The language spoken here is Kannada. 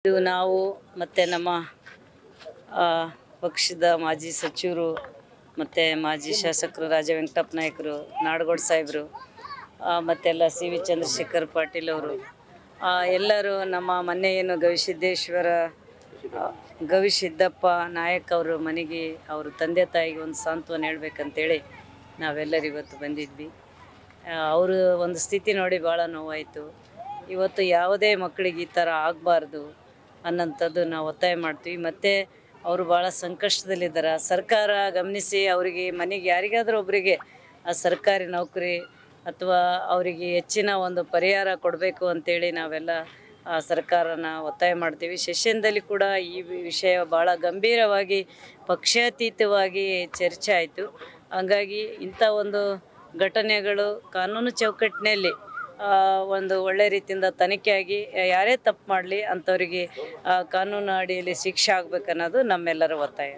ಇದು ನಾವು ಮತ್ತು ನಮ್ಮ ಪಕ್ಷದ ಮಾಜಿ ಸಚಿವರು ಮತ್ತು ಮಾಜಿ ಶಾಸಕರು ರಾಜ ವೆಂಕಟಪ್ಪ ನಾಯಕರು, ನಾಡಗೌಡ ಸಾಹೇಬರು, ಮತ್ತೆಲ್ಲ ಸಿ ವಿ ಚಂದ್ರಶೇಖರ್ ಪಾಟೀಲ್ ಅವರು ಎಲ್ಲರೂ ನಮ್ಮ ಮೊನ್ನೆ ಏನು ಗವಿಸಿದ್ದಪ್ಪ ನಾಯಕ್ ಅವರು ಮನೆಗೆ ಅವ್ರ ತಂದೆ ತಾಯಿಗೆ ಒಂದು ಸಾಂತ್ವನ ಹೇಳ್ಬೇಕಂತೇಳಿ ನಾವೆಲ್ಲರೂ ಇವತ್ತು ಬಂದಿದ್ವಿ. ಅವರು ಒಂದು ಸ್ಥಿತಿ ನೋಡಿ ಭಾಳ ನೋವಾಯಿತು. ಇವತ್ತು ಯಾವುದೇ ಮಕ್ಕಳಿಗೆ ಈ ಥರ ಆಗಬಾರ್ದು ಅನ್ನೋಂಥದ್ದು ನಾವು ಒತ್ತಾಯ ಮಾಡ್ತೀವಿ. ಮತ್ತು ಅವರು ಭಾಳ ಸಂಕಷ್ಟದಲ್ಲಿದ್ದಾರೆ. ಸರ್ಕಾರ ಗಮನಿಸಿ ಅವರಿಗೆ ಮನೆಗೆ ಯಾರಿಗಾದರೂ ಒಬ್ಬರಿಗೆ ಆ ಸರ್ಕಾರಿ ನೌಕರಿ ಅಥವಾ ಅವರಿಗೆ ಹೆಚ್ಚಿನ ಒಂದು ಪರಿಹಾರ ಕೊಡಬೇಕು ಅಂತೇಳಿ ನಾವೆಲ್ಲ ಸರ್ಕಾರನ ಒತ್ತಾಯ ಮಾಡ್ತೀವಿ. ಸೆಷನ್ದಲ್ಲಿ ಕೂಡ ಈ ವಿಷಯ ಭಾಳ ಗಂಭೀರವಾಗಿ ಪಕ್ಷಾತೀತವಾಗಿ ಚರ್ಚೆ ಆಯಿತು. ಹಾಗಾಗಿ ಇಂಥ ಒಂದು ಘಟನೆಗಳು ಕಾನೂನು ಚೌಕಟ್ಟಿನಲ್ಲಿ ಒಂದು ಒಳ್ಳೆ ರೀತಿಯಿಂದ ತನಿಖೆಯಾಗಿ ಯಾರೇ ತಪ್ಪು ಮಾಡಲಿ ಅಂಥವರಿಗೆ ಕಾನೂನು ಅಡಿಯಲ್ಲಿ ಶಿಕ್ಷೆ ಆಗಬೇಕನ್ನೋದು ನಮ್ಮೆಲ್ಲರ ಒತ್ತಾಯ.